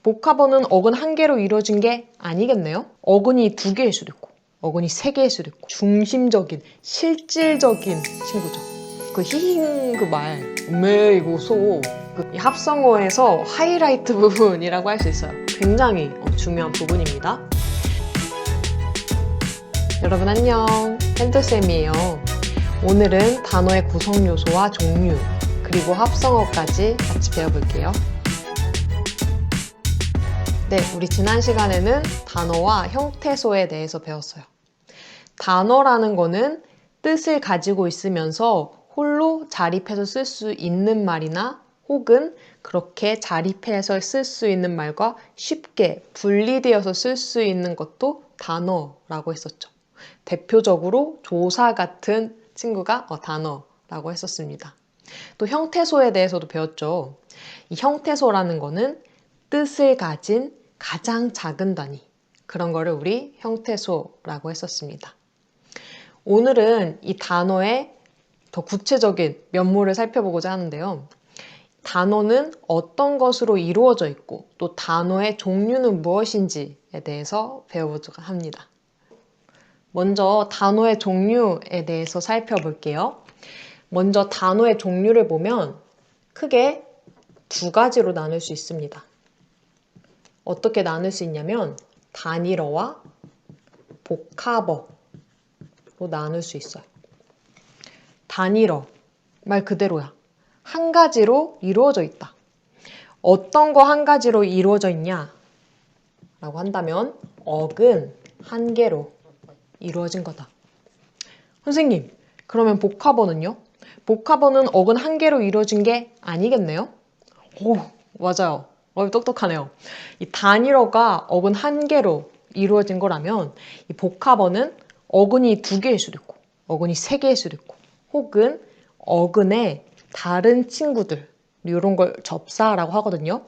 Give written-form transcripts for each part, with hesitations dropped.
복합어는 어근 한 개로 이루어진 게 아니겠네요. 어근이 두 개일 수도 있고 어근이 세 개일 수도 있고 중심적인, 실질적인 친구죠. 그 히힝 그 말, 이고 소, 이 합성어에서 하이라이트 부분이라고 할 수 있어요. 굉장히 중요한 부분입니다. 여러분 안녕, 펜터쌤이에요. 오늘은 단어의 구성 요소와 종류, 그리고 합성어까지 같이 배워볼게요. 네, 우리 지난 시간에는 단어와 형태소에 대해서 배웠어요. 단어라는 거는 뜻을 가지고 있으면서 홀로 자립해서 쓸 수 있는 말이나 혹은 그렇게 자립해서 쓸 수 있는 말과 쉽게 분리되어서 쓸 수 있는 것도 단어라고 했었죠. 대표적으로 조사 같은 친구가 단어라고 했었습니다. 또 형태소에 대해서도 배웠죠. 이 형태소라는 거는 뜻을 가진 가장 작은 단위, 그런 거를 우리 형태소라고 했었습니다. 오늘은 이 단어의 더 구체적인 면모를 살펴보고자 하는데요. 단어는 어떤 것으로 이루어져 있고 또 단어의 종류는 무엇인지에 대해서 배워보자 합니다. 먼저 단어의 종류에 대해서 살펴볼게요. 먼저 단어의 종류를 보면 크게 두 가지로 나눌 수 있습니다. 어떻게 나눌 수 있냐면 단일어와 복합어로 나눌 수 있어요. 단일어, 말 그대로야. 한 가지로 이루어져 있다. 어떤 거 한 가지로 이루어져 있냐? 라고 한다면 어근 한 개로 이루어진 거다. 선생님, 그러면 복합어는요? 복합어는 어근 한 개로 이루어진 게 아니겠네요? 오, 맞아요. 똑똑하네요. 이 단일어가 어근 한 개로 이루어진 거라면 이 복합어는 어근이 두 개일 수도 있고 어근이 세 개일 수도 있고 혹은 어근의 다른 친구들, 이런 걸 접사라고 하거든요.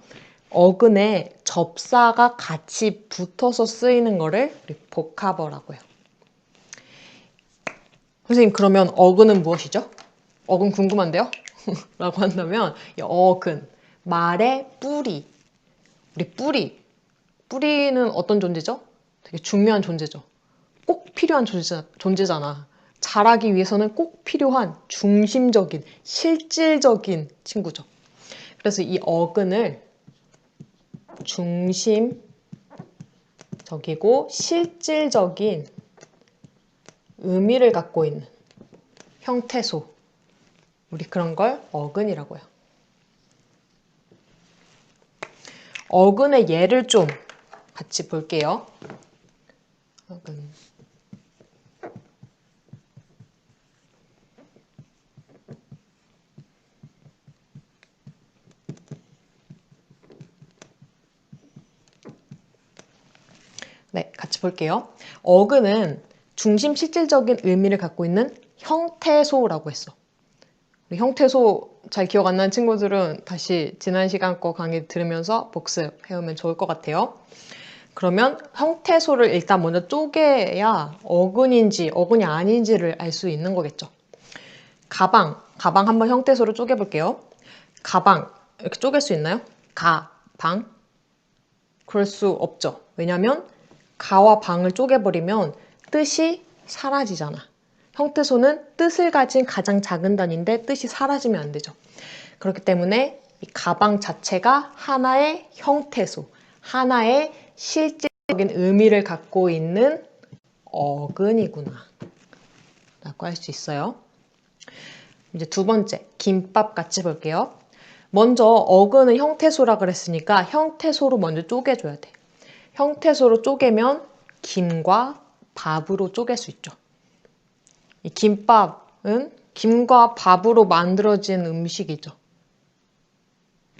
어근에 접사가 같이 붙어서 쓰이는 거를 우리 복합어라고 해요. 선생님, 그러면 어근은 무엇이죠? 어근 궁금한데요? 라고 한다면 이 어근, 말의 뿌리. 우리 뿌리는 어떤 존재죠? 되게 중요한 존재죠. 꼭 필요한 존재잖아. 자라기 위해서는 꼭 필요한 중심적인, 실질적인 친구죠. 그래서 이 어근을 중심적이고 실질적인 의미를 갖고 있는 형태소, 우리 그런 걸 어근이라고 해요. 어근의 예를 좀 같이 볼게요. 어근. 네, 같이 볼게요. 어근은 중심 실질적인 의미를 갖고 있는 형태소라고 했어. 우리 형태소 잘 기억 안 나는 친구들은 다시 지난 시간 거 강의 들으면서 복습해오면 좋을 것 같아요. 그러면 형태소를 일단 먼저 쪼개야 어근인지 어근이 아닌지를 알 수 있는 거겠죠. 가방 한번 형태소로 쪼개볼게요. 가방 이렇게 쪼갤 수 있나요? 가방? 그럴 수 없죠. 왜냐면 가와 방을 쪼개버리면 뜻이 사라지잖아. 형태소는 뜻을 가진 가장 작은 단위인데 뜻이 사라지면 안 되죠. 그렇기 때문에 이 가방 자체가 하나의 형태소, 하나의 실질적인 의미를 갖고 있는 어근이구나 라고 할 수 있어요. 이제 두 번째, 김밥 같이 볼게요. 먼저 어근은 형태소라 그랬으니까 형태소로 먼저 쪼개줘야 돼. 형태소로 쪼개면 김과 밥으로 쪼갤 수 있죠. 이 김밥은 김과 밥으로 만들어진 음식이죠.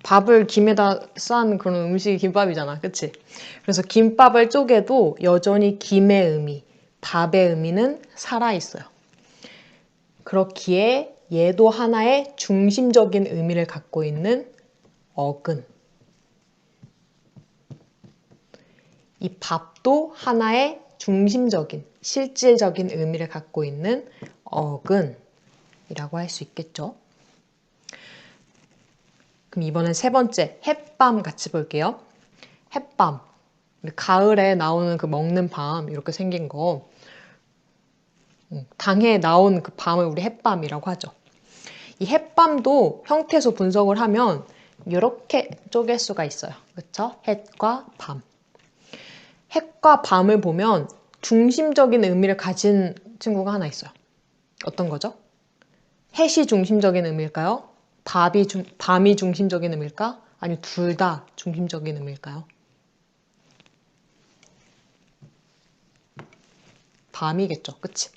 밥을 김에다 싼 그런 음식이 김밥이잖아. 그치? 그래서 김밥을 쪼개도 여전히 김의 의미, 밥의 의미는 살아있어요. 그렇기에 얘도 하나의 중심적인 의미를 갖고 있는 어근. 이 밥도 하나의 중심적인, 실질적인 의미를 갖고 있는 어근이라고 할 수 있겠죠. 그럼 이번엔 세 번째, 햇밤 같이 볼게요. 햇밤. 가을에 나오는 그 먹는 밤 이렇게 생긴 거. 당해에 나온 그 밤을 우리 햇밤이라고 하죠. 이 햇밤도 형태소 분석을 하면 이렇게 쪼갤 수가 있어요. 그쵸? 햇과 밤. 햇과 밤을 보면 중심적인 의미를 가진 친구가 하나 있어요. 어떤 거죠? 햇이 중심적인 의미일까요? 밤이 중심적인 의미일까? 아니면 둘 다 중심적인 의미일까요? 밤이겠죠. 그치?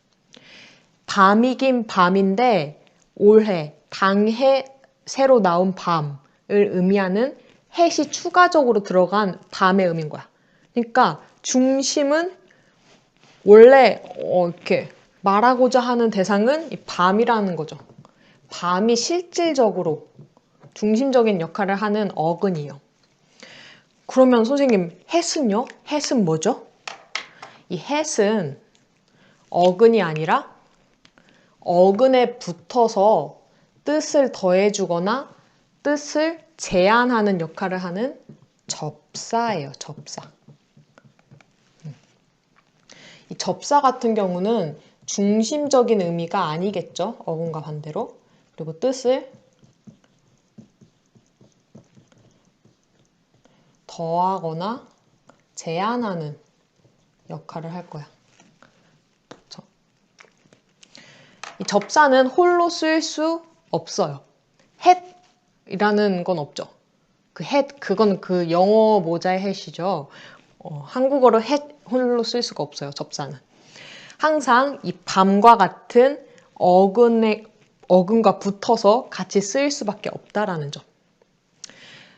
밤이긴 밤인데 올해, 당해 새로 나온 밤을 의미하는 햇이 추가적으로 들어간 밤의 의미인 거야. 그러니까 중심은 원래 이렇게 말하고자 하는 대상은 이 밤이라는 거죠. 밤이 실질적으로 중심적인 역할을 하는 어근이에요. 그러면 선생님, 햇은요? 햇은 뭐죠? 이 햇은 어근이 아니라 어근에 붙어서 뜻을 더해주거나 뜻을 제한하는 역할을 하는 접사예요. 접사. 이 접사 같은 경우는 중심적인 의미가 아니겠죠. 어근과 반대로. 그리고 뜻을 더하거나 제한하는 역할을 할 거야. 이 접사는 홀로 쓸 수 없어요. 햇이라는 건 없죠. 그 그건 그 영어 모자의 햇이죠. 한국어로 햇 홀로 쓸 수가 없어요. 접사는. 항상 이 밤과 같은 어근과 붙어서 같이 쓰일 수밖에 없다라는 점.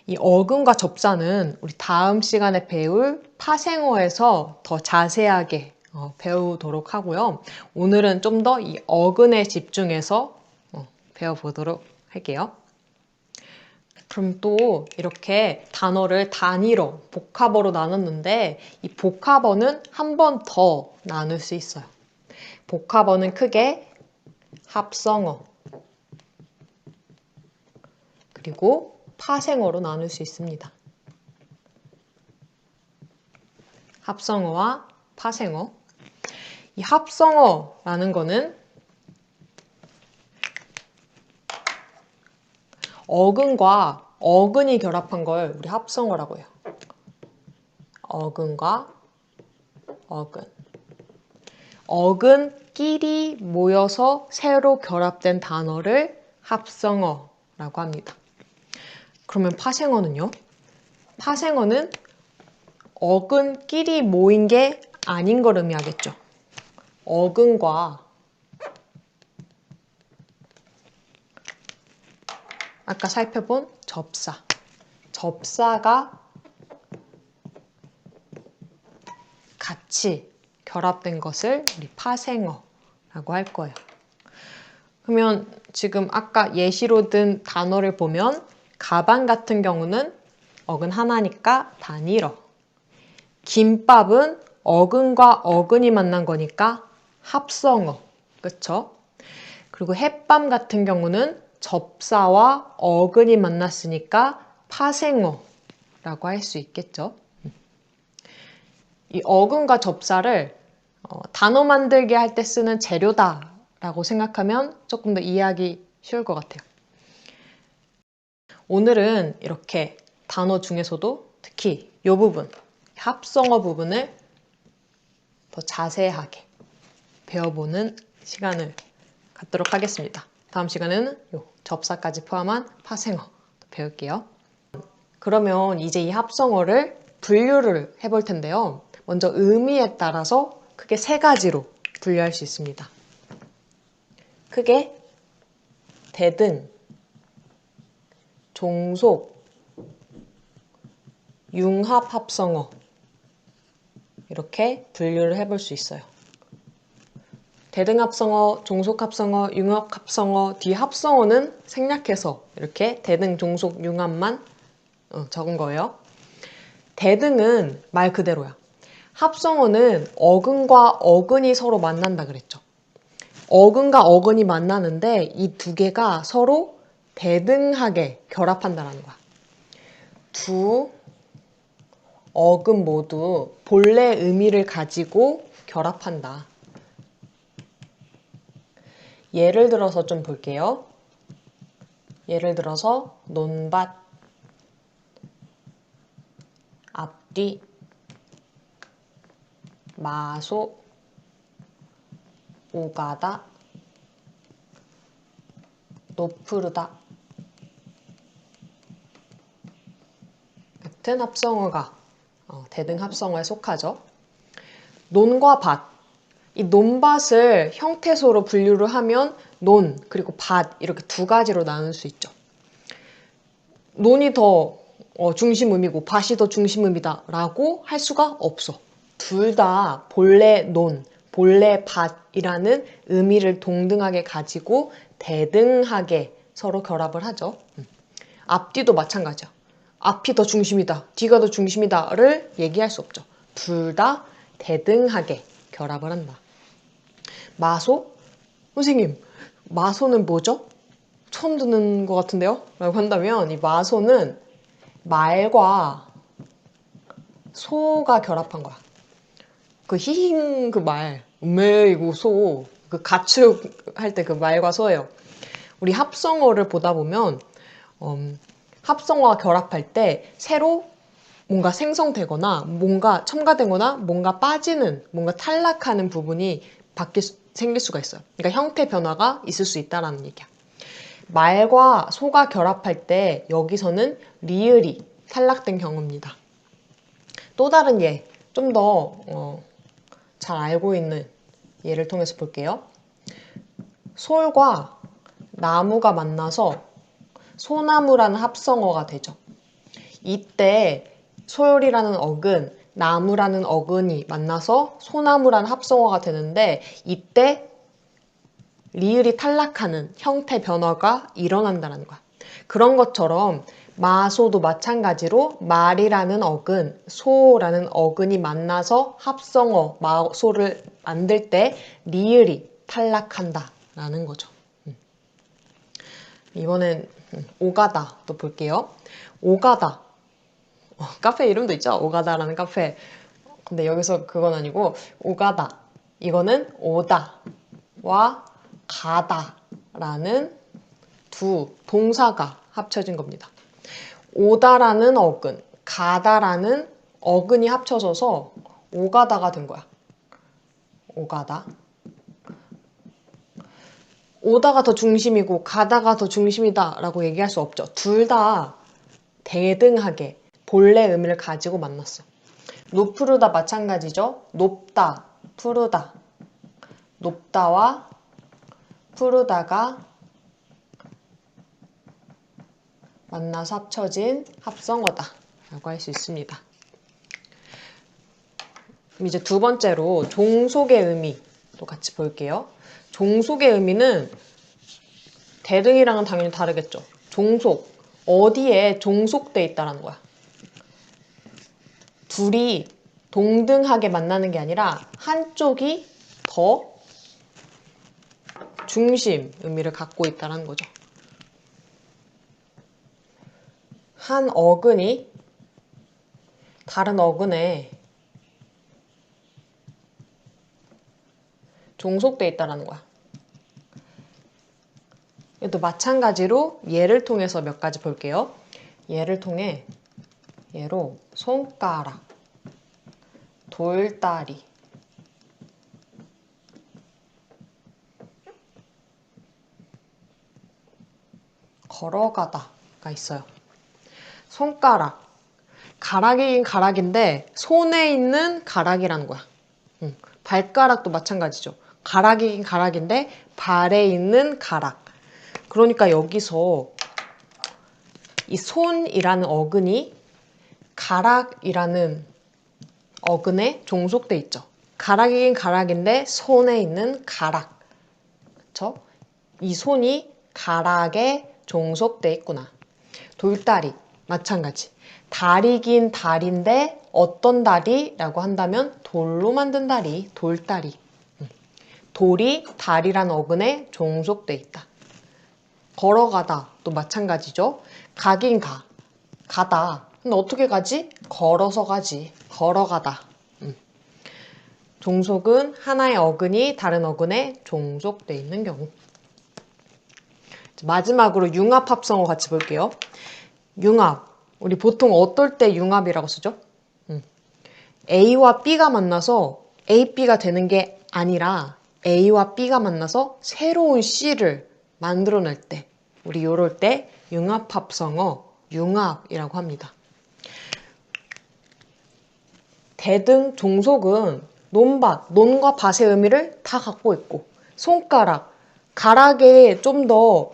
이 어근과 접사는 우리 다음 시간에 배울 파생어에서 더 자세하게 배우도록 하고요. 오늘은 좀 더 이 어근에 집중해서 배워보도록 할게요. 그럼 또 이렇게 단어를 단위로, 복합어로 나눴는데 이 복합어는 한 번 더 나눌 수 있어요. 복합어는 크게 합성어, 그리고 파생어로 나눌 수 있습니다. 합성어와 파생어. 이 합성어라는 거는 어근과 어근이 결합한 걸 우리 합성어라고 해요. 어근과 어근. 어근끼리 모여서 새로 결합된 단어를 합성어라고 합니다. 그러면 파생어는요? 파생어는 어근끼리 모인 게 아닌 걸 의미하겠죠. 어근과 아까 살펴본 접사가 같이 결합된 것을 우리 파생어라고 할 거예요. 그러면 지금 아까 예시로 든 단어를 보면 가방 같은 경우는 어근 하나니까 단일어. 김밥은 어근과 어근이 만난 거니까 합성어. 그쵸? 그리고 햇밤 같은 경우는 접사와 어근이 만났으니까 파생어라고 할 수 있겠죠. 이 어근과 접사를 단어 만들기 할 때 쓰는 재료다라고 생각하면 조금 더 이해하기 쉬울 것 같아요. 오늘은 이렇게 단어 중에서도 특히 이 부분, 합성어 부분을 더 자세하게 배워보는 시간을 갖도록 하겠습니다. 다음 시간에는 이 접사까지 포함한 파생어 배울게요. 그러면 이제 이 합성어를 분류를 해볼 텐데요. 먼저 의미에 따라서 크게 세 가지로 분류할 수 있습니다. 크게 대등, 종속, 융합 합성어 이렇게 분류를 해볼 수 있어요. 대등 합성어, 종속 합성어, 융합 합성어, 뒤 합성어는 생략해서 이렇게 대등, 종속, 융합만 적은 거예요. 대등은 말 그대로야. 합성어는 어근과 어근이 서로 만난다 그랬죠. 어근과 어근이 만나는데 이 두 개가 서로 대등하게 결합한다는 거야. 두 어근 모두 본래 의미를 가지고 결합한다. 예를 들어서 좀 볼게요. 예를 들어서 논밭, 앞뒤, 마소, 오가다, 노푸르다 같은 합성어가 대등합성어에 속하죠. 논과 밭, 이 논밭을 형태소로 분류를 하면 논 그리고 밭 이렇게 두 가지로 나눌 수 있죠. 논이 더 중심음이고 밭이 더 중심음이다 라고 할 수가 없어. 둘 다 본래 논, 본래 밭이라는 의미를 동등하게 가지고 대등하게 서로 결합을 하죠. 앞뒤도 마찬가지야. 앞이 더 중심이다, 뒤가 더 중심이다를 얘기할 수 없죠. 둘 다 대등하게 결합을 한다. 마소? 선생님, 마소는 뭐죠? 처음 듣는 것 같은데요? 라고 한다면 이 마소는 말과 소가 결합한 거야. 그 히힝 그 말, 음메이고 소, 그 가축할 때 그 말과 소예요. 우리 합성어를 보다 보면 합성어와 결합할 때 새로 뭔가 생성되거나 뭔가 첨가되거나 뭔가 빠지는, 뭔가 탈락하는 부분이 생길 수가 있어요. 그러니까 형태 변화가 있을 수 있다는 얘기야. 말과 소가 결합할 때 여기서는 리을이 탈락된 경우입니다. 또 다른 예, 좀 더 잘 알고 있는 예를 통해서 볼게요. 솔과 나무가 만나서 소나무라는 합성어가 되죠. 이때 솔이라는 어근, 나무라는 어근이 만나서 소나무라는 합성어가 되는데 이때 리을이 탈락하는 형태 변화가 일어난다는 거야. 그런 것처럼 마소도 마찬가지로 말이라는 어근, 소라는 어근이 만나서 합성어 마소를 만들 때 리을이 탈락한다라는 거죠. 이번엔 오가다 또 볼게요. 오가다. 카페 이름도 있죠? 오가다라는 카페. 근데 여기서 그건 아니고 오가다. 이거는 오다와 가다라는 두 동사가 합쳐진 겁니다. 오다라는 어근, 가다라는 어근이 합쳐져서 오가다가 된 거야. 오가다. 오다가 더 중심이고 가다가 더 중심이다 라고 얘기할 수 없죠. 둘 다 대등하게 본래 의미를 가지고 만났어. 노푸르다 마찬가지죠. 높다, 푸르다. 높다와 푸르다가 만나서 합쳐진 합성어다 라고 할 수 있습니다. 그럼 이제 두 번째로 종속의 의미 또 같이 볼게요. 종속의 의미는 대등이랑은 당연히 다르겠죠. 종속, 어디에 종속돼 있다는 거야. 둘이 동등하게 만나는 게 아니라 한쪽이 더 중심 의미를 갖고 있다는 거죠. 한 어근이 다른 어근에 종속돼 있다는 거야. 이것도 마찬가지로 예를 통해서 몇 가지 볼게요. 예로 손가락, 돌다리, 걸어가다가 있어요. 손가락, 가락이긴 가락인데 손에 있는 가락이라는 거야. 발가락도 마찬가지죠. 가락이긴 가락인데 발에 있는 가락. 그러니까 여기서 이 손이라는 어근이 가락이라는 어근에 종속돼 있죠. 가락이긴 가락인데 손에 있는 가락. 그쵸? 이 손이 가락에 종속돼 있구나. 돌다리 마찬가지. 다리긴 다리인데 어떤 다리라고 한다면 돌로 만든 다리, 돌다리. 돌이 다리란 어근에 종속돼 있다. 걸어가다 또 마찬가지죠. 가긴 가다 근데 어떻게 가지? 걸어서 가지. 걸어가다. 종속은 하나의 어근이 다른 어근에 종속돼 있는 경우. 마지막으로 융합 합성어 같이 볼게요. 융합. 우리 보통 어떨 때 융합이라고 쓰죠? A와 B가 만나서 A, B가 되는 게 아니라 A와 B가 만나서 새로운 C를 만들어낼 때 우리 이럴 때 융합 합성어 융합이라고 합니다. 대등 종속은 논밭, 논과 밭의 의미를 다 갖고 있고 손가락, 가락에 좀 더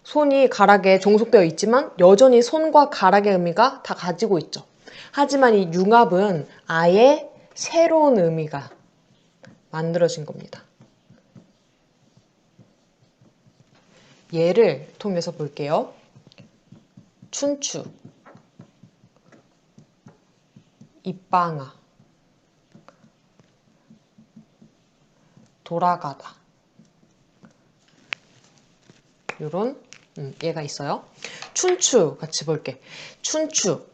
손이 가락에 종속되어 있지만 여전히 손과 가락의 의미가 다 가지고 있죠. 하지만 이 융합은 아예 새로운 의미가 만들어진 겁니다. 예를 통해서 볼게요. 춘추, 입방아, 돌아가다 이런 얘가 있어요. 춘추 같이 볼게. 춘추,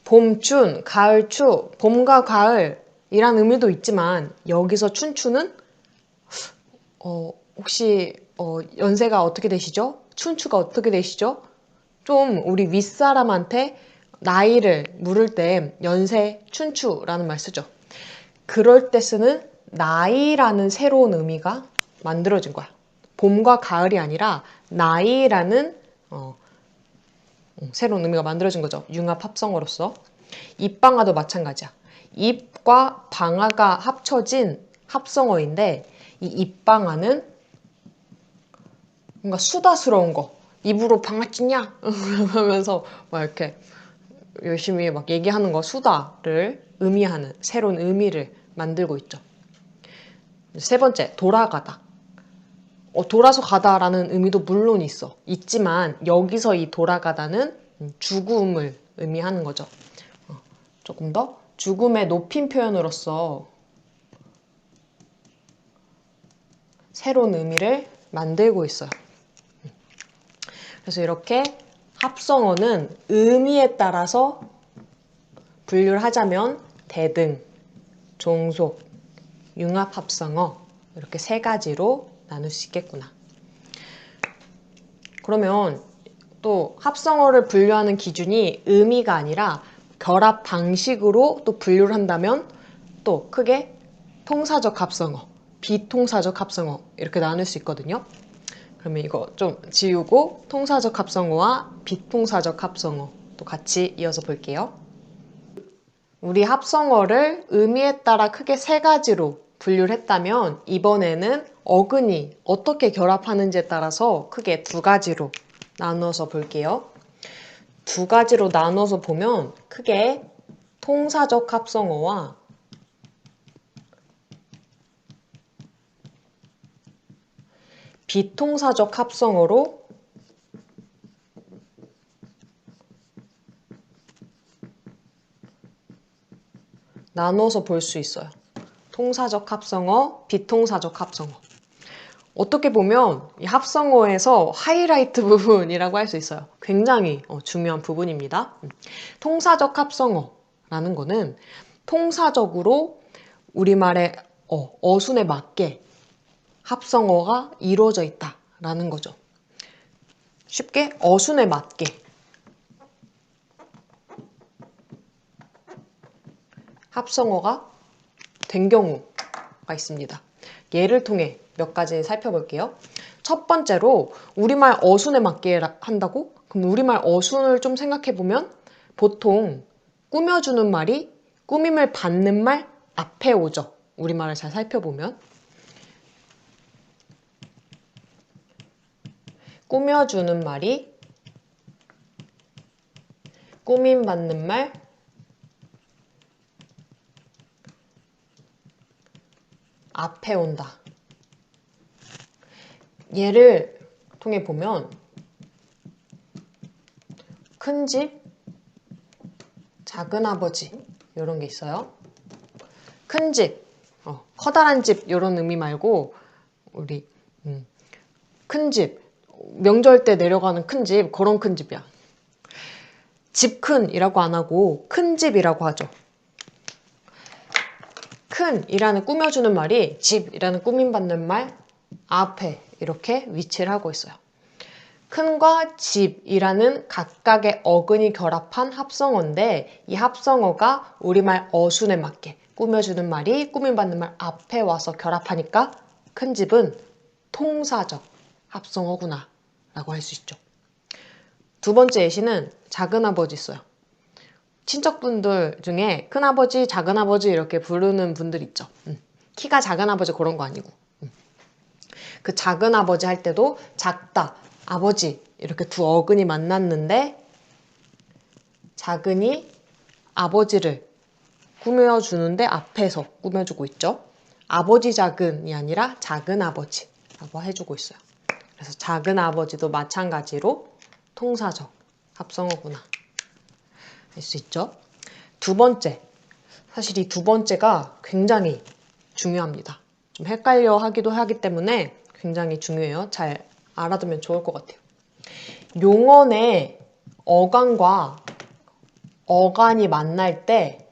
봄춘, 가을추, 봄과 가을이란 의미도 있지만 여기서 춘추는 혹시 연세가 어떻게 되시죠? 춘추가 어떻게 되시죠? 좀 우리 윗사람한테 나이를 물을 때 연세, 춘추라는 말 쓰죠. 그럴 때 쓰는 나이라는 새로운 의미가 만들어진 거야. 봄과 가을이 아니라 나이라는 새로운 의미가 만들어진 거죠. 융합 합성어로서. 입방아도 마찬가지야. 입과 방아가 합쳐진 합성어인데 이 입방아는 뭔가 수다스러운 거. 입으로 방아 찢냐? 하면서 막 이렇게 열심히 막 얘기하는 거 수다를 의미하는 새로운 의미를 만들고 있죠. 세 번째, 돌아가다. 돌아서 가다라는 의미도 물론 있지만 여기서 이 돌아가다는 죽음을 의미하는 거죠. 조금 더 죽음의 높임 표현으로서 새로운 의미를 만들고 있어요. 그래서 이렇게 합성어는 의미에 따라서 분류를 하자면 대등, 종속, 융합 합성어 이렇게 세 가지로 나눌 수 있겠구나. 그러면 또 합성어를 분류하는 기준이 의미가 아니라 결합 방식으로 또 분류를 한다면 또 크게 통사적 합성어, 비통사적 합성어 이렇게 나눌 수 있거든요. 그러면 이거 좀 지우고 통사적 합성어와 비통사적 합성어 또 같이 이어서 볼게요. 우리 합성어를 의미에 따라 크게 세 가지로 분류를 했다면 이번에는 어근이 어떻게 결합하는지에 따라서 크게 두 가지로 나누어서 볼게요. 두 가지로 나눠서 보면 크게 통사적 합성어와 비통사적 합성어로 나눠서 볼 수 있어요. 통사적 합성어, 비통사적 합성어. 어떻게 보면 이 합성어에서 하이라이트 부분이라고 할 수 있어요. 굉장히 중요한 부분입니다. 통사적 합성어라는 거는 통사적으로 우리말의 어순에 맞게 합성어가 이루어져 있다라는 거죠. 쉽게 어순에 맞게 합성어가 된 경우가 있습니다. 예를 통해 몇 가지 살펴볼게요. 첫 번째로 우리말 어순에 맞게 한다고? 그럼 우리말 어순을 좀 생각해보면 보통 꾸며주는 말이 꾸밈을 받는 말 앞에 오죠. 우리말을 잘 살펴보면 꾸며주는 말이 꾸밈받는 말 앞에 온다. 예를 통해 보면 큰 집, 작은 아버지 이런 게 있어요. 큰 집, 커다란 집 이런 의미 말고 우리 큰 집, 명절 때 내려가는 큰 집, 그런 큰 집이야. 집 큰이라고 안 하고 큰 집이라고 하죠. 큰이라는 꾸며주는 말이 집이라는 꾸밈받는 말 앞에 이렇게 위치를 하고 있어요. 큰과 집이라는 각각의 어근이 결합한 합성어인데 이 합성어가 우리말 어순에 맞게 꾸며주는 말이 꾸밈받는 말 앞에 와서 결합하니까 큰 집은 통사적 합성어구나 라고 할 수 있죠. 두 번째 예시는 작은아버지 있어요. 친척분들 중에 큰아버지, 작은아버지 이렇게 부르는 분들 있죠. 키가 작은아버지 그런 거 아니고. 그 작은아버지 할 때도 작다, 아버지 이렇게 두 어근이 만났는데 작은이 아버지를 꾸며주는데 앞에서 꾸며주고 있죠. 아버지 작은이 아니라 작은아버지라고 해주고 있어요. 그래서 작은아버지도 마찬가지로 통사적 합성어구나 할 수 있죠. 두 번째, 사실 이 두 번째가 굉장히 중요합니다. 좀 헷갈려 하기도 하기 때문에 굉장히 중요해요. 잘 알아두면 좋을 것 같아요. 용언의 어간과 어간이 만날 때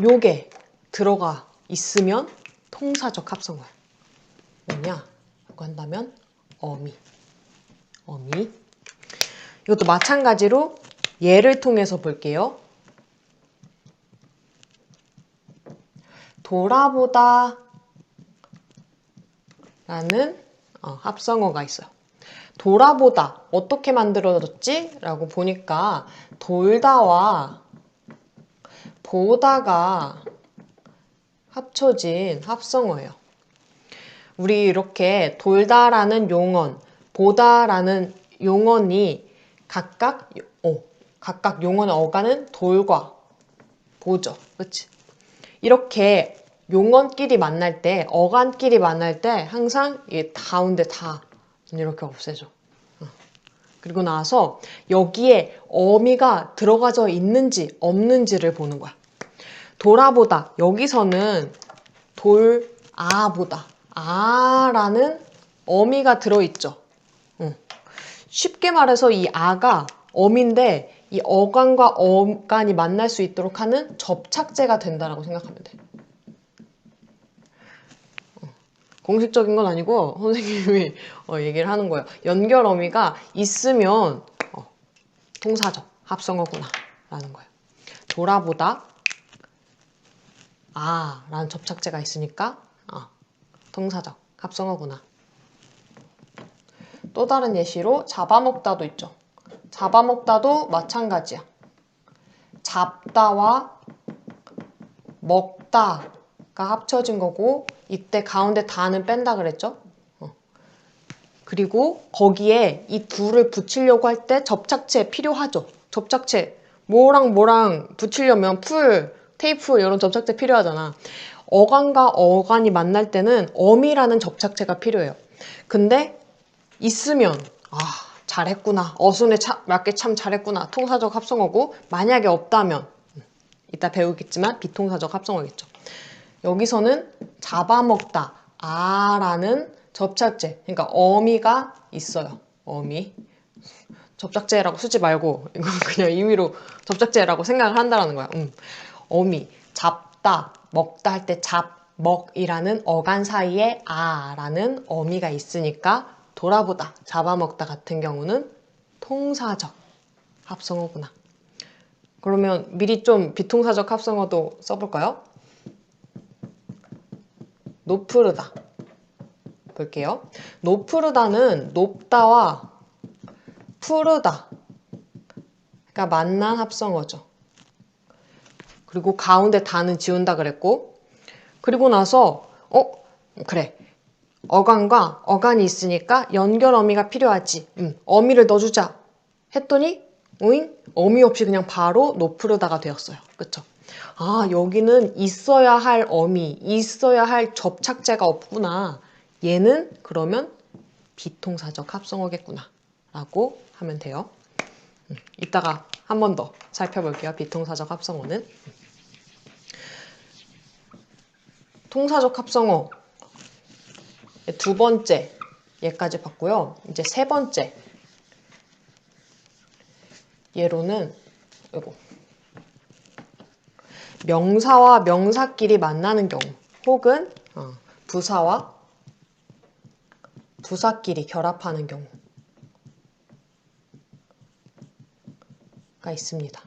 요게 들어가 있으면 통사적 합성어예요. 뭐냐? 라고 한다면 어미. 이것도 마찬가지로 예를 통해서 볼게요. 돌아보다 라는 합성어가 있어요. 돌아보다 어떻게 만들어졌지? 라고 보니까 돌다와 보다가 합쳐진 합성어예요. 우리 이렇게 돌다라는 용언, 보다라는 용언이 각각 용언의 어간은 돌과 보죠. 그치? 이렇게 용언끼리 만날 때, 어간끼리 만날 때 항상 이 가운데 다 이렇게 없애줘. 그리고 나서 여기에 어미가 들어가져 있는지 없는지를 보는 거야. 돌아보다 여기서는 돌아보다 아라는 어미가 들어있죠. 쉽게 말해서 이 아가 어미인데 이 어간과 어간이 만날 수 있도록 하는 접착제가 된다라고 생각하면 돼. 공식적인 건 아니고 선생님이 얘기를 하는 거예요. 연결 어미가 있으면 통사적 합성어구나 라는 거예요. 돌아보다 라는 접착제가 있으니까 통사적 합성어구나. 또 다른 예시로 잡아먹다도 있죠. 잡아먹다도 마찬가지야. 잡다와 먹다가 합쳐진 거고 이때 가운데 다는 뺀다 그랬죠. 그리고 거기에 이 둘을 붙이려고 할 때 접착제 필요하죠. 접착제 뭐랑 뭐랑 붙이려면 풀, 테이프 이런 접착제 필요하잖아. 어간과 어간이 만날 때는 어미라는 접착제가 필요해요. 근데 있으면 잘했구나. 어순에 맞게 참 잘했구나. 통사적 합성어고 만약에 없다면 이따 배우겠지만 비통사적 합성어겠죠. 여기서는 잡아먹다 라는 접착제 그러니까 어미가 있어요. 어미 접착제라고 쓰지 말고 이건 그냥 임의로 접착제라고 생각을 한다는 거야. 어미 잡다 먹다 할 때 잡먹이라는 어간 사이에 라는 어미가 있으니까 돌아보다 잡아먹다 같은 경우는 통사적 합성어구나. 그러면 미리 좀 비통사적 합성어도 써볼까요? 노푸르다 볼게요. 노푸르다는 높다와 푸르다가 만난 합성어죠. 그리고 가운데 다는 지운다 그랬고 그리고 나서 그래 어간과 어간이 있으니까 연결 어미가 필요하지. 어미를 넣어주자 했더니 어미 없이 그냥 바로 노푸르다가 되었어요. 그쵸? 여기는 있어야 할 어미, 있어야 할 접착제가 없구나. 얘는 그러면 비통사적 합성어겠구나 라고 하면 돼요. 이따가 한 번 더 살펴볼게요. 비통사적 합성어는. 통사적 합성어 두 번째 얘까지 봤고요. 이제 세 번째 예로는 이거 명사와 명사끼리 만나는 경우 혹은 부사와 부사끼리 결합하는 경우가 있습니다.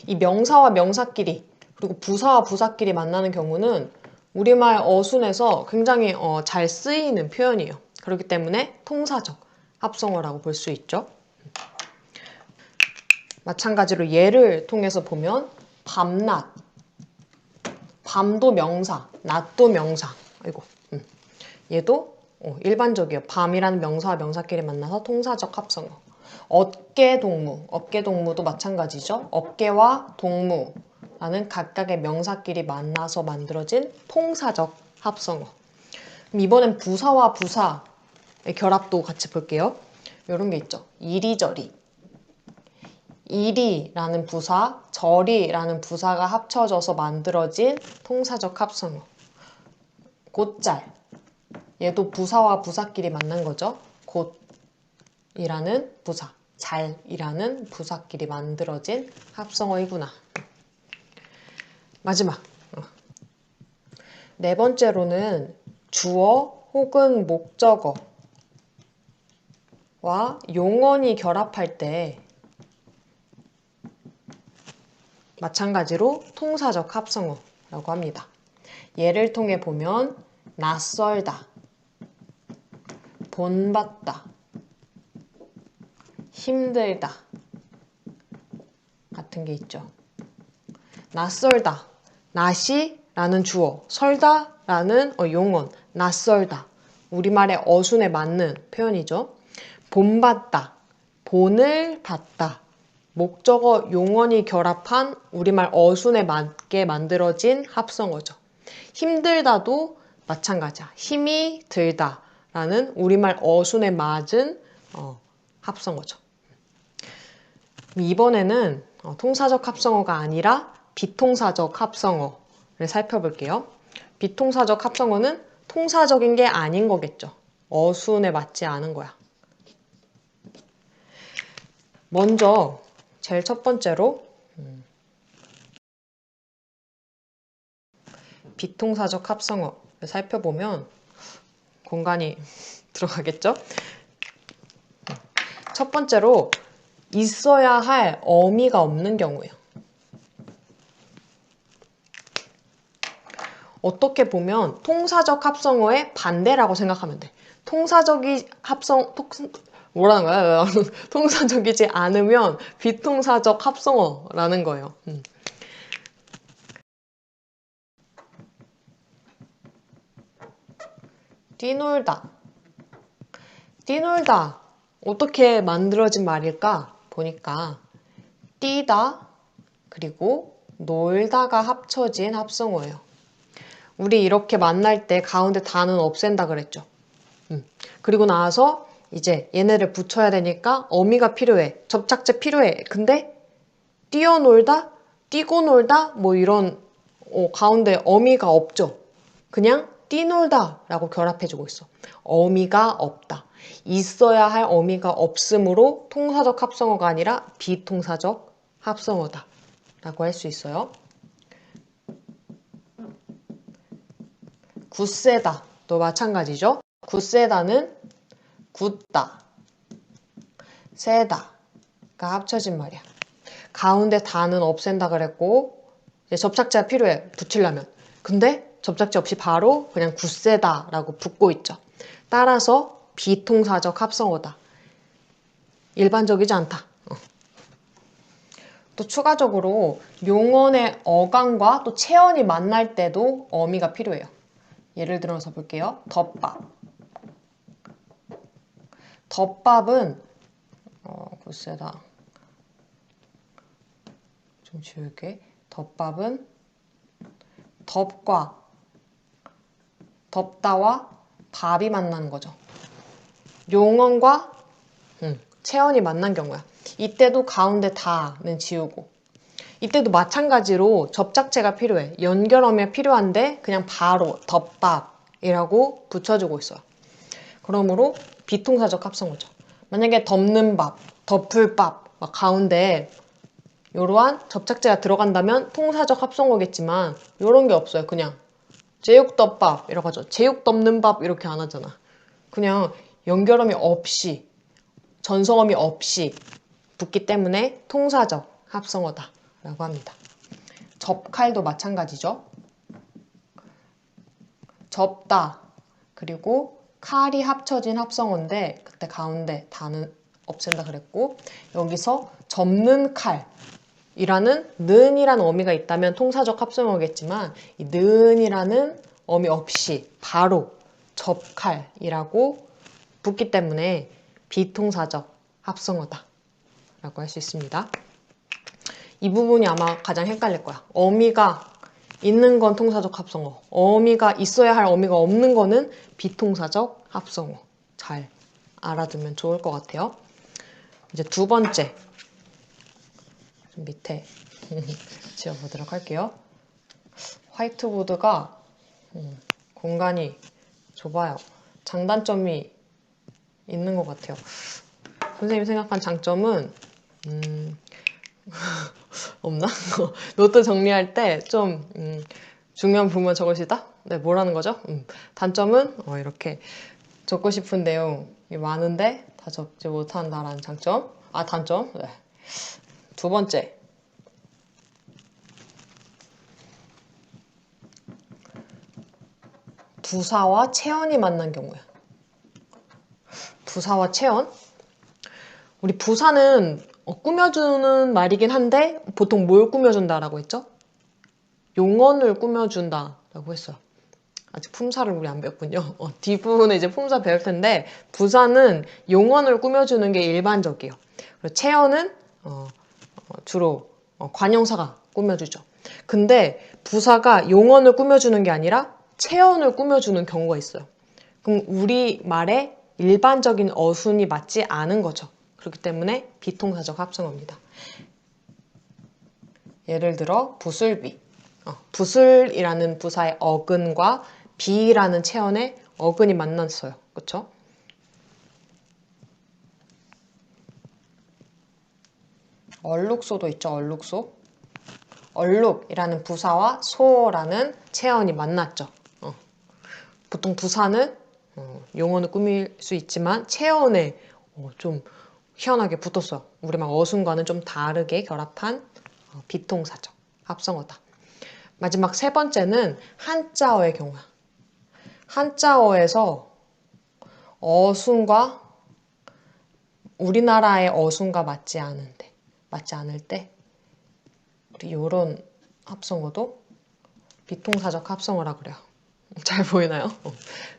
이 명사와 명사끼리 그리고 부사와 부사끼리 만나는 경우는 우리말 어순에서 굉장히 잘 쓰이는 표현이에요. 그렇기 때문에 통사적 합성어라고 볼 수 있죠. 마찬가지로 예를 통해서 보면 밤낮, 밤도 명사, 낮도 명사. 아이고, 얘도 일반적이에요. 밤이라는 명사와 명사끼리 만나서 통사적 합성어. 어깨동무, 어깨동무도 마찬가지죠. 어깨와 동무라는 각각의 명사끼리 만나서 만들어진 통사적 합성어. 그럼 이번엔 부사와 부사의 결합도 같이 볼게요. 이런 게 있죠. 이리저리. 이리라는 부사, 저리라는 부사가 합쳐져서 만들어진 통사적 합성어. 곧잘. 얘도 부사와 부사끼리 만난 거죠. 곧이라는 부사, 잘이라는 부사끼리 만들어진 합성어이구나. 마지막. 네 번째로는 주어 혹은 목적어와 용언이 결합할 때 마찬가지로 통사적 합성어라고 합니다. 예를 통해 보면 낯설다, 본받다, 힘들다 같은 게 있죠. 낯설다, 낯이라는 주어, 설다라는 용언, 낯설다. 우리말의 어순에 맞는 표현이죠. 본받다, 본을 받다. 목적어 용언이 결합한 우리말 어순에 맞게 만들어진 합성어죠. 힘들다도 마찬가지야. 힘이 들다라는 우리말 어순에 맞은 합성어죠. 이번에는 통사적 합성어가 아니라 비통사적 합성어를 살펴볼게요. 비통사적 합성어는 통사적인 게 아닌 거겠죠. 어순에 맞지 않은 거야. 먼저 제일 첫 번째로 비통사적 합성어를 살펴보면 공간이 들어가겠죠? 첫 번째로 있어야 할 어미가 없는 경우예요. 어떻게 보면 통사적 합성어의 반대라고 생각하면 돼. 뭐라는 거야? 통사적이지 않으면 비통사적 합성어라는 거예요. 뛰놀다. 뛰놀다. 어떻게 만들어진 말일까? 보니까 뛰다 그리고 놀다가 합쳐진 합성어예요. 우리 이렇게 만날 때 가운데 다는 없앤다 그랬죠. 그리고 나서 이제 얘네를 붙여야 되니까 어미가 필요해. 접착제 필요해. 근데 뛰어놀다, 뛰고 놀다 뭐 이런 가운데 어미가 없죠. 그냥 뛰놀다 라고 결합해주고 있어. 어미가 없다. 있어야 할 어미가 없으므로 통사적 합성어가 아니라 비통사적 합성어다 라고 할 수 있어요. 굳세다 또 마찬가지죠. 굳세다는 굳다, 세다가 합쳐진 말이야. 가운데 다는 없앤다 그랬고 이제 접착제가 필요해 붙이려면. 근데 접착제 없이 바로 그냥 굳세다라고 붙고 있죠. 따라서 비통사적 합성어다. 일반적이지 않다. 또 추가적으로 용언의 어감과 또 체언이 만날 때도 어미가 필요해요. 예를 들어서 볼게요. 덮밥. 덮밥은 굳세다. 좀 지울게. 덮밥은 덮과 덮다와 밥이 만나는 거죠. 용언과 체언이 만난 경우야. 이때도 가운데 다는 지우고 이때도 마찬가지로 접착제가 필요해. 연결어미가 필요한데 그냥 바로 덮밥이라고 붙여주고 있어요. 그러므로 비통사적 합성어죠. 만약에 덮는 밥, 덮을 밥 막 가운데 이러한 접착제가 들어간다면 통사적 합성어겠지만 이런 게 없어요. 그냥 제육덮밥 이라고 하죠. 제육 덮는 밥 이렇게 안 하잖아. 그냥 연결음이 없이 전성음이 없이 붙기 때문에 통사적 합성어다 라고 합니다. 접칼도 마찬가지죠. 접다 그리고 칼이 합쳐진 합성어인데 그때 가운데 다는 없앤다 그랬고 여기서 접는 칼이라는 는이라는 어미가 있다면 통사적 합성어겠지만 이 는이라는 어미 없이 바로 접칼이라고 붙기 때문에 비통사적 합성어다 라고 할 수 있습니다. 이 부분이 아마 가장 헷갈릴 거야. 어미가 있는 건 통사적 합성어, 어미가 있어야 할 어미가 없는 거는 비통사적 합성어. 잘 알아두면 좋을 것 같아요. 이제 두 번째, 좀 밑에 지워보도록 할게요. 화이트보드가 공간이 좁아요. 장단점이 있는 것 같아요. 선생님이 생각한 장점은 없나? 노트 정리할 때 좀 중요한 부분 적으시다? 네, 뭐라는 거죠? 단점은 이렇게 적고 싶은 내용이 많은데 다 적지 못한다라는 장점. 단점. 네. 두 번째. 부사와 체언이 만난 경우야. 부사와 체언? 우리 부사는 꾸며주는 말이긴 한데 보통 뭘 꾸며준다라고 했죠? 용언을 꾸며준다라고 했어요. 아직 품사를 우리 안 배웠군요. 뒷부분에 이제 품사 배울 텐데 부사는 용언을 꾸며주는 게 일반적이에요. 그리고 체언은 주로 관형사가 꾸며주죠. 근데 부사가 용언을 꾸며주는 게 아니라 체언을 꾸며주는 경우가 있어요. 그럼 우리 말에 일반적인 어순이 맞지 않은 거죠. 그렇기 때문에 비통사적 합성어입니다. 예를 들어 부술비. 부술이라는 부사의 어근과 비라는 체언의 어근이 만났어요. 그쵸? 얼룩소도 있죠. 얼룩소. 얼룩이라는 부사와 소라는 체언이 만났죠. 보통 부사는 용언을 꾸밀 수 있지만 체언에 좀 희한하게 붙었어요. 우리말 어순과는 좀 다르게 결합한 비통사적 합성어다. 마지막 세 번째는 한자어의 경우야. 한자어에서 어순과 우리나라의 어순과 맞지 않을 때 우리 이런 합성어도 비통사적 합성어라 그래요. 잘 보이나요?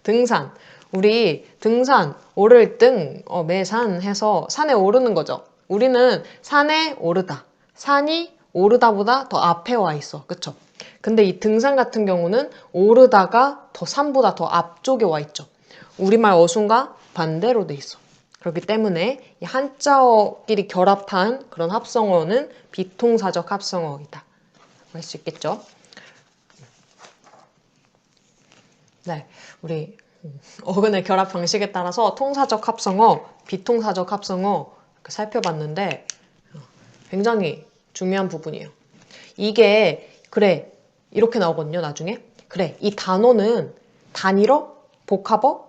등산. 우리 등산, 오를 등, 매산 해서 산에 오르는 거죠. 우리는 산에 오르다. 산이 오르다보다 더 앞에 와 있어. 그쵸? 근데 이 등산 같은 경우는 오르다가 더 산보다 더 앞쪽에 와 있죠. 우리말 어순과 반대로 돼 있어. 그렇기 때문에 이 한자어끼리 결합한 그런 합성어는 비통사적 합성어이다. 할 수 있겠죠? 네, 우리 어근의 결합 방식에 따라서 통사적 합성어, 비통사적 합성어 이렇게 살펴봤는데 굉장히 중요한 부분이에요. 이게 그래 이렇게 나오거든요. 나중에 그래 이 단어는 단일어, 복합어,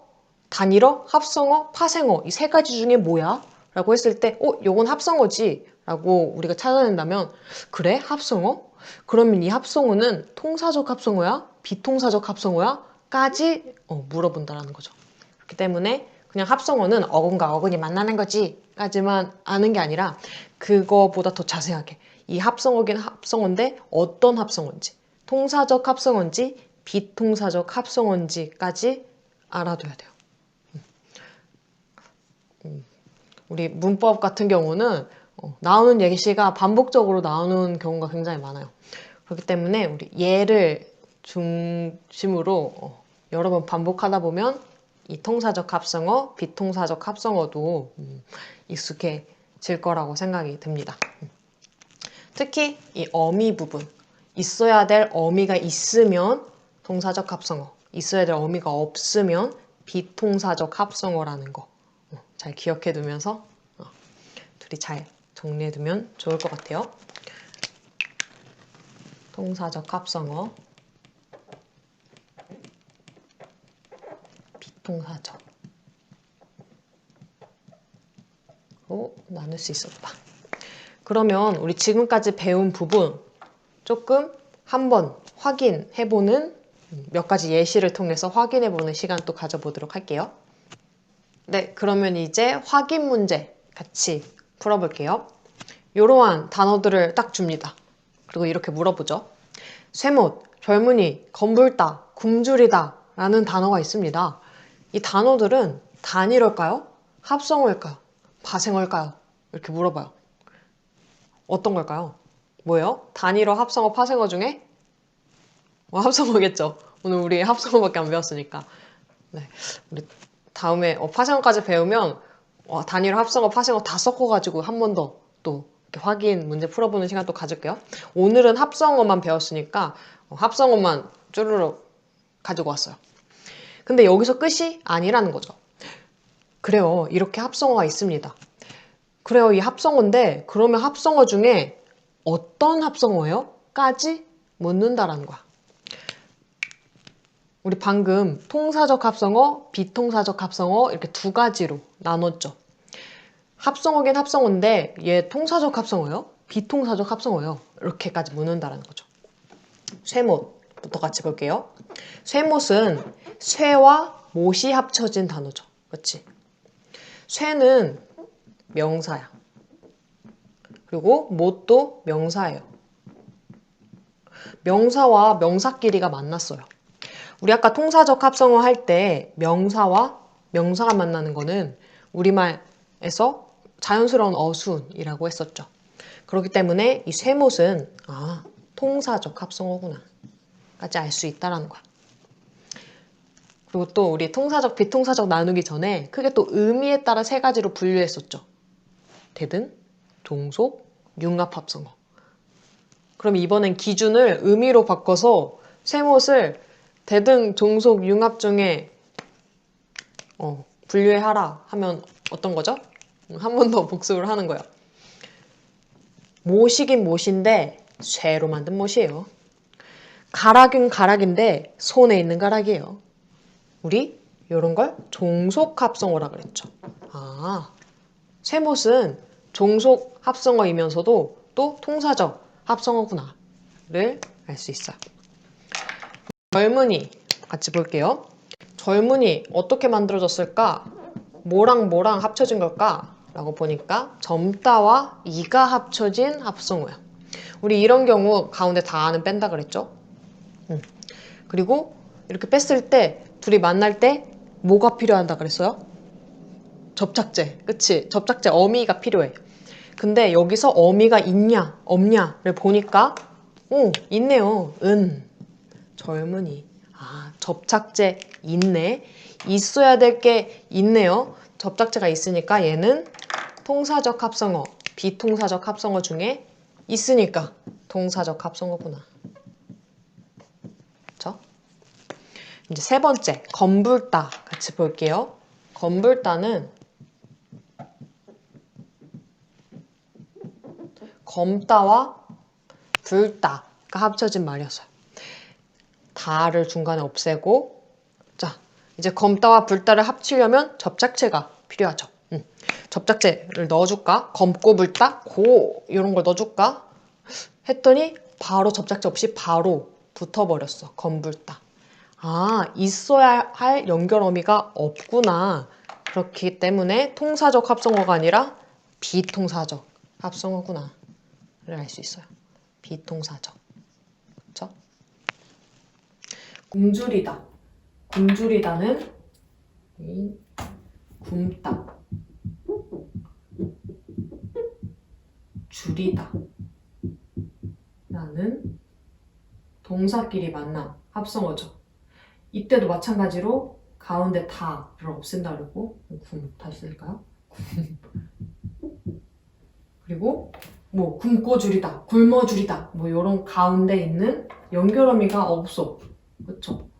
단일어, 합성어, 파생어 이 세 가지 중에 뭐야? 라고 했을 때 요건 합성어지 라고 우리가 찾아낸다면 그래? 합성어? 그러면 이 합성어는 통사적 합성어야? 비통사적 합성어야? 까지 물어본다라는 거죠. 그렇기 때문에 그냥 합성어는 어근과 어근이 만나는 거지 까지만 아는 게 아니라 그거보다 더 자세하게 이 합성어긴 합성어인데 어떤 합성어인지 통사적 합성어인지 비통사적 합성어인지까지 알아둬야 돼요. 우리 문법 같은 경우는 나오는 예시가 반복적으로 나오는 경우가 굉장히 많아요. 그렇기 때문에 우리 예를 중심으로 여러 번 반복하다 보면 이 통사적 합성어, 비통사적 합성어도 익숙해질 거라고 생각이 듭니다. 특히 이 어미 부분, 있어야 될 어미가 있으면 통사적 합성어, 있어야 될 어미가 없으면 비통사적 합성어라는 거 잘 기억해 두면서 둘이 잘 정리해두면 좋을 것 같아요. 통사적 합성어, 비통사적으로 나눌 수 있었다. 그러면 우리 지금까지 배운 부분 조금 한번 확인해보는 몇 가지 예시를 통해서 확인해보는 시간 또 가져보도록 할게요. 네, 그러면 이제 확인 문제 같이 풀어볼게요. 이러한 단어들을 딱 줍니다. 그리고 이렇게 물어보죠. 쇠못, 젊은이, 검불다, 굶주리다 라는 단어가 있습니다. 이 단어들은 단일어일까요? 합성어일까요? 파생어일까요? 이렇게 물어봐요. 어떤 걸까요? 뭐예요? 단일어, 합성어, 파생어 중에? 합성어겠죠. 오늘 우리 합성어밖에 안 배웠으니까. 네, 우리 다음에 파생어까지 배우면 단일어, 합성어, 파생어 다 섞어가지고 한 번 더 또 확인 문제 풀어보는 시간 또 가질게요. 오늘은 합성어만 배웠으니까 합성어만 쭈르륵 가지고 왔어요. 근데 여기서 끝이 아니라는 거죠. 그래요. 이렇게 합성어가 있습니다. 그래요. 이 합성어인데 그러면 합성어 중에 어떤 합성어예요? 까지 묻는다라는 거야. 우리 방금 통사적 합성어, 비통사적 합성어 이렇게 두 가지로 나눴죠. 합성어긴 합성어인데 얘 통사적 합성어예요? 비통사적 합성어예요? 이렇게까지 묻는다라는 거죠. 쇠못부터 같이 볼게요. 쇠못은 쇠와 못이 합쳐진 단어죠. 그렇지? 쇠는 명사야. 그리고 못도 명사예요. 명사와 명사끼리가 만났어요. 우리 아까 통사적 합성어 할 때 명사와 명사가 만나는 거는 우리말에서 자연스러운 어순이라고 했었죠. 그렇기 때문에 이 쇠못은 통사적 합성어구나 까지 알 수 있다는 거야. 그리고 또 우리 통사적, 비통사적 나누기 전에 크게 또 의미에 따라 세 가지로 분류했었죠. 대등, 종속, 융합 합성어. 그럼 이번엔 기준을 의미로 바꿔서 쇠못을 대등, 종속, 융합 중에 분류해하라 하면 어떤 거죠? 한 번 더 복습을 하는 거예요. 못이긴 못인데 쇠로 만든 못이에요. 가락은 가락인데 손에 있는 가락이에요. 우리 이런 걸 종속 합성어라 그랬죠. 쇠못은 종속 합성어이면서도 또 통사적 합성어구나를 알 수 있어요. 젊은이 같이 볼게요. 젊은이 어떻게 만들어졌을까? 뭐랑 뭐랑 합쳐진 걸까? 라고 보니까 젊다와 이가 합쳐진 합성어야. 우리 이런 경우 가운데 다는 뺀다 그랬죠? 그리고 이렇게 뺐을 때 둘이 만날 때 뭐가 필요한다 그랬어요? 접착제. 그치? 접착제 어미가 필요해. 근데 여기서 어미가 있냐 없냐를 보니까 있네요. 젊은이. 접착제 있네. 있어야 될 게 있네요. 접착제가 있으니까 얘는 통사적 합성어, 비통사적 합성어 중에 있으니까 통사적 합성어구나. 그쵸? 이제 세 번째, 검불다 같이 볼게요. 검불다는 검다와 불다가 합쳐진 말이었어요. 다를 중간에 없애고 자, 이제 검다와 불다를 합치려면 접착제가 필요하죠. 접착제를 넣어줄까? 검고 불다? 이런 걸 넣어줄까? 했더니 바로 접착제 없이 바로 붙어버렸어. 검불다. 있어야 할 연결 어미가 없구나. 그렇기 때문에 통사적 합성어가 아니라 비통사적 합성어구나. 를 알 수 있어요. 비통사적. 그쵸? 굶주리다. 굶주리다는 굶다. 줄이다. 라는 동사끼리 만난 합성어죠. 이때도 마찬가지로 가운데 다를 없앤다 그러고 다시 쓸까요? 그리고 굶고 줄이다, 굶어 줄이다 이런 가운데 있는 연결어미가 없어. 그쵸?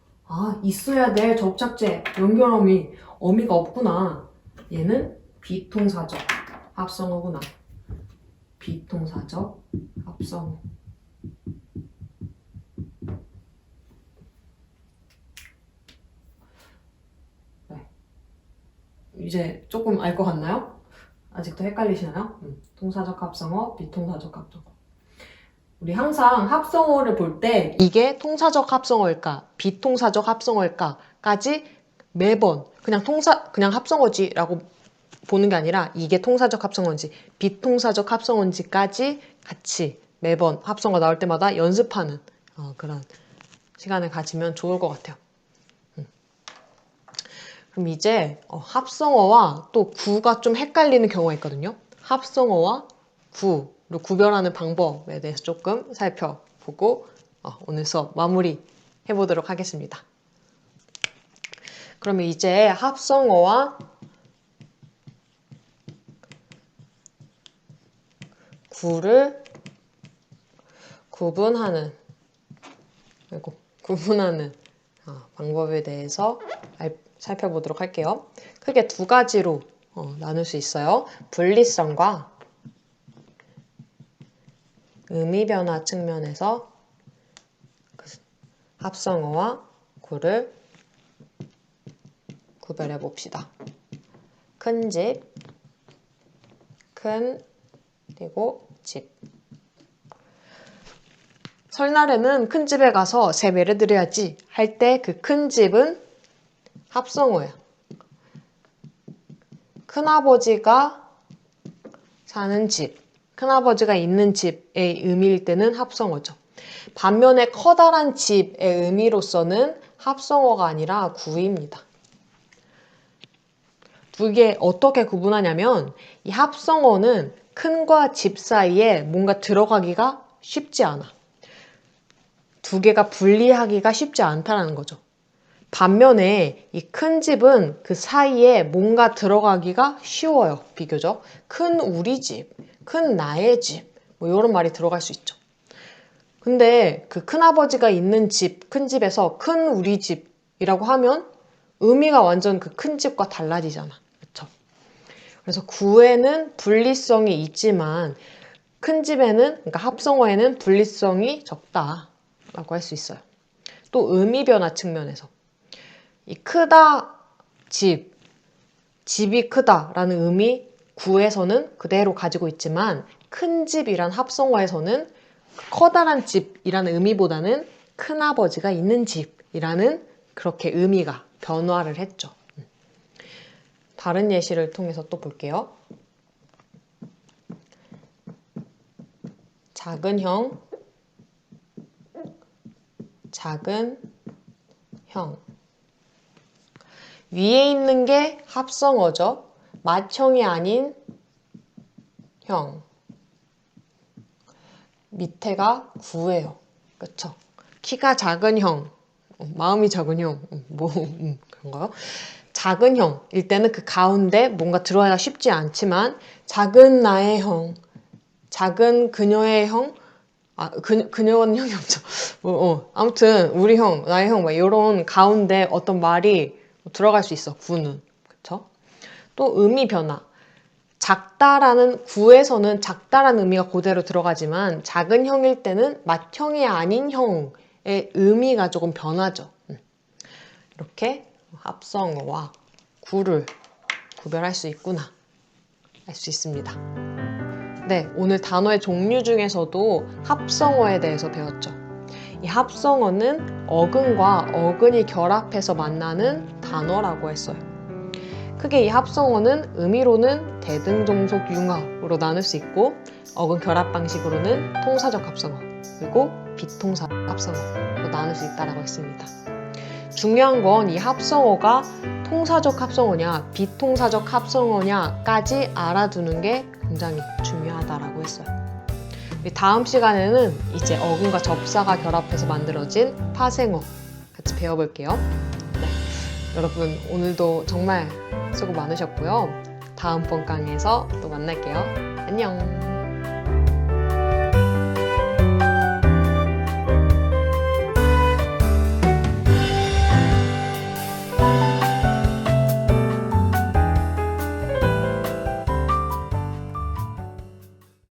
있어야 될 접착제 연결어미 어미가 없구나. 얘는 비통사적 합성어구나 비통사적 합성어. 네. 이제 조금 알 것 같나요? 아직도 헷갈리시나요? 통사적 합성어, 비통사적 합성어. 우리 항상 합성어를 볼 때 이게 통사적 합성어일까, 비통사적 합성어일까까지 매번 그냥 합성어지라고 보는 게 아니라 이게 통사적 합성어인지 비통사적 합성어인지까지 같이 매번 합성어 나올 때마다 연습하는 그런 시간을 가지면 좋을 것 같아요. 그럼 이제 합성어와 또 구가 좀 헷갈리는 경우가 있거든요. 합성어와 구를 구별하는 방법에 대해서 조금 살펴보고 오늘 수업 마무리 해보도록 하겠습니다. 그러면 이제 합성어와 구를 구분하는 방법에 대해서 살펴보도록 할게요. 크게 두 가지로 나눌 수 있어요. 분리성과 의미 변화 측면에서 합성어와 구를 구별해 봅시다. 큰 집, 그리고 집. 설날에는 큰 집에 가서 세배를 드려야지 할 때 그 큰 집은 합성어예요. 큰아버지가 사는 집, 큰아버지가 있는 집의 의미일 때는 합성어죠. 반면에 커다란 집의 의미로서는 합성어가 아니라 구입니다. 두 개 어떻게 구분하냐면 이 합성어는 큰과 집 사이에 뭔가 들어가기가 쉽지 않아. 두 개가 분리하기가 쉽지 않다는 거죠. 반면에 이 큰 집은 그 사이에 뭔가 들어가기가 쉬워요. 비교적. 큰 우리 집, 큰 나의 집, 뭐 이런 말이 들어갈 수 있죠. 근데 그 큰아버지가 있는 집, 큰 집에서 큰 우리 집이라고 하면 의미가 완전 그 큰 집과 달라지잖아. 그렇죠? 그래서 구에는 분리성이 있지만 큰 집에는, 그러니까 합성어에는 분리성이 적다라고 할 수 있어요. 또 의미 변화 측면에서 이 크다, 집이 크다라는 의미 구에서는 그대로 가지고 있지만 큰 집이란 합성어에서는 커다란 집이라는 의미보다는 큰아버지가 있는 집이라는 그렇게 의미가 변화를 했죠. 다른 예시를 통해서 또 볼게요. 작은 형, 작은 형. 위에 있는 게 합성어죠. 맏형이 아닌 형. 밑에가 구예요. 그쵸? 키가 작은 형, 마음이 작은 형, 그런가요? 작은 형일 때는 그 가운데 뭔가 들어가기가 쉽지 않지만 작은 나의 형, 작은 그녀의 형, 그녀는 형이 없죠. 아무튼 우리 형, 나의 형, 막 이런 가운데 어떤 말이 들어갈 수 있어. 구는. 그쵸? 또 의미 변화. 작다라는 구에서는 작다라는 의미가 그대로 들어가지만 작은 형일 때는 맏형이 아닌 형의 의미가 조금 변하죠. 이렇게 합성어와 구를 구별할 수 있구나 알 수 있습니다. 네, 오늘 단어의 종류 중에서도 합성어에 대해서 배웠죠. 이 합성어는 어근과 어근이 결합해서 만나는 단어라고 했어요. 크게 이 합성어는 의미로는 대등종속 융합으로 나눌 수 있고 어근 결합 방식으로는 통사적 합성어 그리고 비통사적 합성어로 나눌 수 있다고 했습니다. 중요한 건 이 합성어가 통사적 합성어냐 비통사적 합성어냐까지 알아두는 게 굉장히 중요하다고 했어요. 다음 시간에는 이제 어근과 접사가 결합해서 만들어진 파생어 같이 배워볼게요. 네, 여러분 오늘도 정말 수고 많으셨고요. 다음번 강의에서 또 만날게요. 안녕.